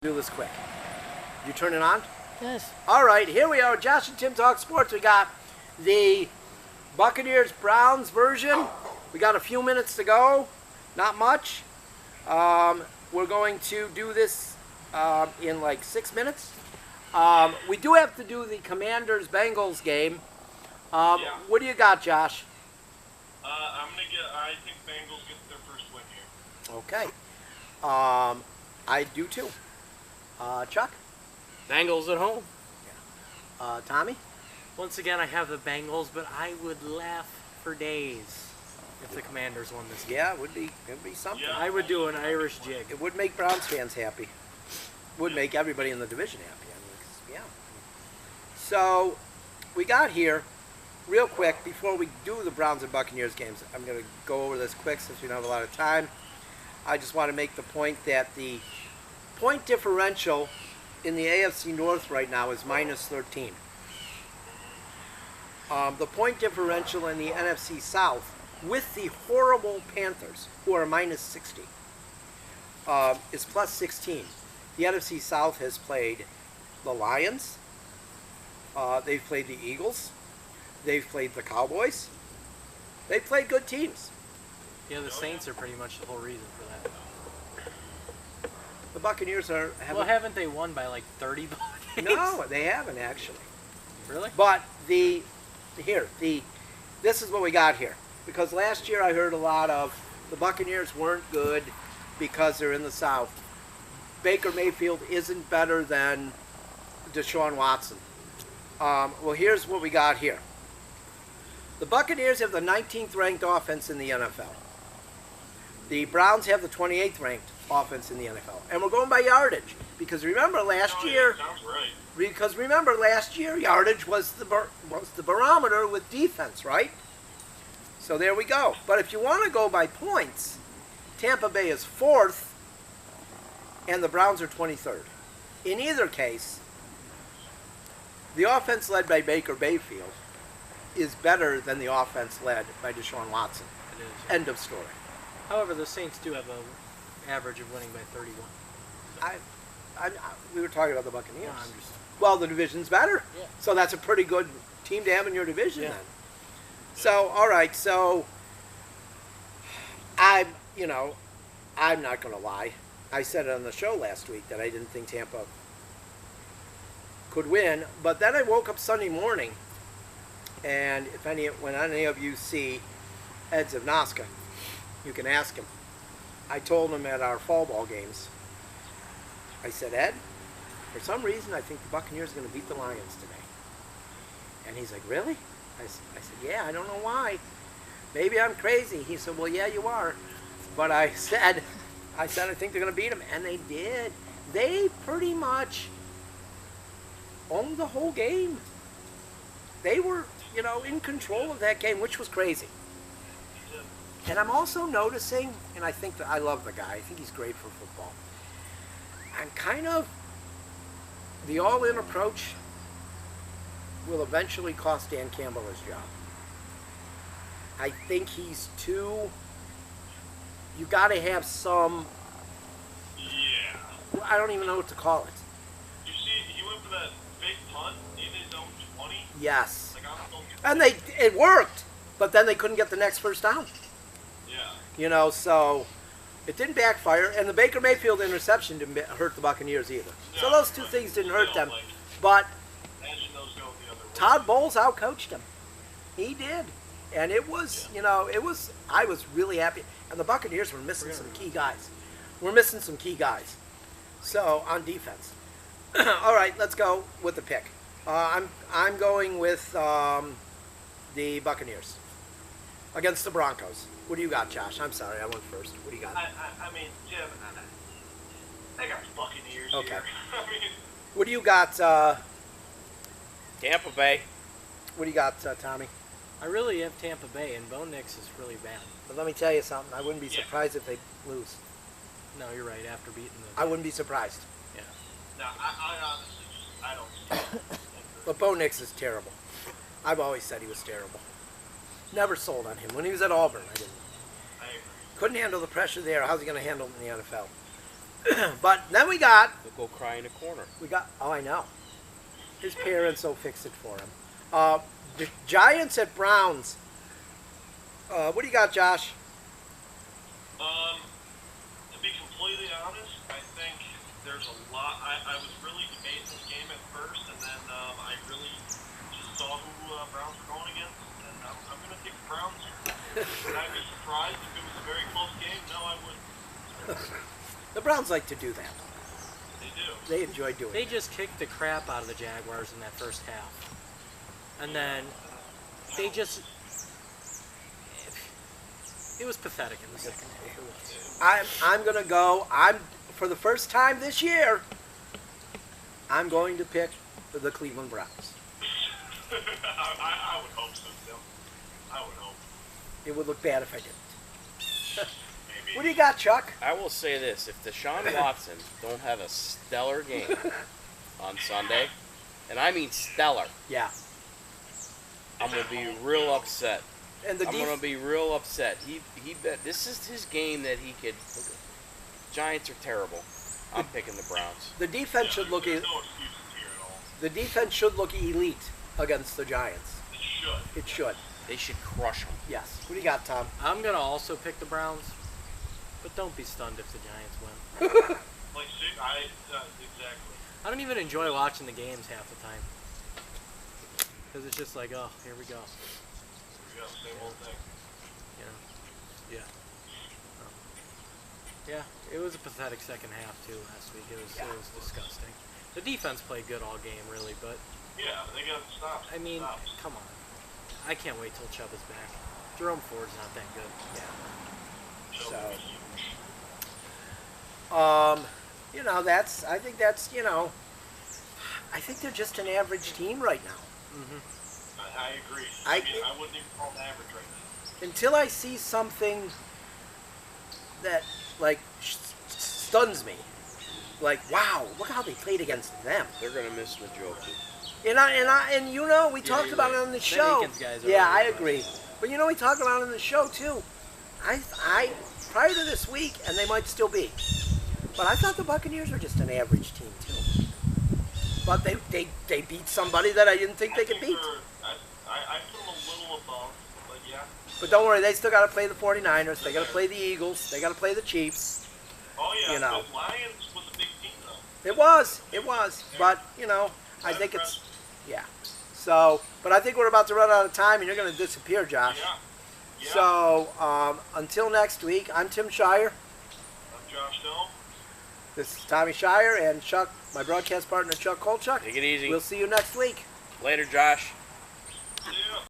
Do this quick. You turn it on? Yes. All right, here we are. Josh and Tim Talk Sports. We got the Buccaneers Browns version. We got a few minutes to go. Not much. We're going to do this in like 6 minutes. We do have to do the Commanders Bengals game. What do you got, Josh? I think Bengals get their first win here. Okay. I do too. Chuck? Bengals at home. Tommy? Once again, I have the Bengals, but I would laugh for days if the Commanders won this game. Yeah, it would be something. Yeah. I would do an Irish jig. It would make Browns fans happy. Would make everybody in the division happy. I mean, 'cause, yeah. So, we got here real quick before we do the Browns and Buccaneers games. I'm going to go over this quick since we don't have a lot of time. I just want to make the point that the point differential in the AFC North right now is minus 13. The point differential in the NFC South with the horrible Panthers, who are minus 60, is plus 16. The NFC South has played the Lions. They've played the Eagles. They've played the Cowboys. They've played good teams. Yeah, the Saints are pretty much the whole reason for that. The Buccaneers Haven't they won by like 30 ball games? No, they haven't actually. Really? But this is what we got here. Because last year I heard a lot of the Buccaneers weren't good because they're in the South. Baker Mayfield isn't better than Deshaun Watson. Well, here's what we got here. The Buccaneers have the 19th ranked offense in the NFL. The Browns have the 28th ranked offense in the NFL. And we're going by yardage. Because remember last year... Sounds right. Because remember last year, yardage was the barometer with defense, right? So there we go. But if you want to go by points, Tampa Bay is 4th, and the Browns are 23rd. In either case, the offense led by Baker Mayfield is better than the offense led by Deshaun Watson. It is. End of story. However, the Saints do have an average of winning by 31. We were talking about the Buccaneers. No, I'm just... Well, the division's better. Yeah. So that's a pretty good team to have in your division Yeah. then. So, all right, so I'm not going to lie. I said it on the show last week that I didn't think Tampa could win, but then I woke up Sunday morning, and when any of you see Ed Zavnoska, you can ask him. I told him at our fall ball games, I said, Ed, for some reason I think the Buccaneers are going to beat the Lions today. And he's like, really? I said, yeah, I don't know why. Maybe I'm crazy. He said, well, yeah, you are. But I said I think they're going to beat them. And they did. They pretty much owned the whole game. They were, in control of that game, which was crazy. And I'm also noticing, and I think that I love the guy. I think he's great for football. And kind of the all-in approach will eventually cost Dan Campbell his job. I think he's too... You got to have some... Yeah. I don't even know what to call it. You see, he went for that big punt in his own 20. Yes. Like, I'm going to get And it worked, but then they couldn't get the next first down. Yeah. So it didn't backfire, and the Baker Mayfield interception didn't hurt the Buccaneers either. So No, those two right. things didn't hurt Still, them. like, But imagine those going the other way. Todd Bowles outcoached him. He did. And it was, I was really happy. And the Buccaneers were missing some key guys. So, on defense. All right, let's go with the pick. I'm going with the Buccaneers against the Broncos. What do you got, Josh? I'm sorry, I went first. What do you got? I mean, Jim, I got the Buccaneers Okay. here. I mean, What do you got, Tampa Bay. what do you got, Tommy? I really have Tampa Bay, and Bo Nix is really bad. But let me tell you something. I wouldn't be Yeah. surprised if they lose. No, you're right. After beating the... I wouldn't be surprised. Yeah. no, I honestly just, I don't see it. But Bo Nix is terrible. I've always said he was terrible. Never sold on him. When he was at Auburn, I didn't. I agree. Couldn't handle the pressure there. How's he going to handle it in the NFL? But then we got, He'll go cry in a corner. oh, I know. His parents will fix it for him. The Giants at Browns. What do you got, Josh? To be completely honest, I think there's a lot. I was really debating this game at first, and then I really just saw who Browns were going against, and I'm going to take the Browns here. Would I be surprised if it was a very close game? No, I wouldn't. The Browns like to do that. They do. They enjoy doing They it. just kicked the crap out of the Jaguars in that first half. And then they just... It was pathetic in the second half. It was. I'm going to go, for the first time this year, I'm going to pick the Cleveland Browns. I would hope so, Tim. I would hope. It would look bad if I didn't. Maybe. What do you got, Chuck? I will say this: if Deshaun Watson don't have a stellar game on Sunday, and I mean stellar, Yeah. I'm gonna be real upset. And the I'm gonna be real upset. He bet this is his game that he could. Giants are terrible. I'm picking the Browns. the defense should look There's no excuses here at all. the defense should look elite against the Giants. It should. It should. They should crush them. Yes. What do you got, Tom? I'm going to also pick the Browns. But don't be stunned if the Giants win. Like, exactly. I don't even enjoy watching the games half the time. Because it's just like, oh, here we go. Here we go, same old thing. You know? Yeah. Yeah, it was a pathetic second half, too, last week. It was disgusting. The defense played good all game, really, but, Yeah, they got stops. I mean, Stops. come on. I can't wait till Chubb is back. Jerome Ford's not that good. So, So- huge. I think that's, I think they're just an average team right now. I agree. I- I mean, I wouldn't even call them average right now. Until I see something that, like, stuns me. Like, wow, look how they played against them. They're gonna miss Njoku. And we talked you're about right. it on the That show. Aikens guy's Yeah, I overrated. agree. But we talked about it on the show too. I prior to this week, and they might still be. But I thought the Buccaneers were just an average team too. But they beat somebody that I didn't think they could beat. I put them a little above, but yeah. But don't worry, they still got to play the 49ers. They got to play the Eagles. They got to play the Chiefs. Oh yeah, You know. the Lions was a big team though. It was. But I think it's yeah. So, but I think we're about to run out of time, and you're going to disappear, Josh. Yeah. So until next week, I'm Tim Shire. I'm Josh Dome. This is Tommy Shire and Chuck, my broadcast partner, Chuck Kolchuk. Take it easy. We'll see you next week. Later, Josh. Yeah.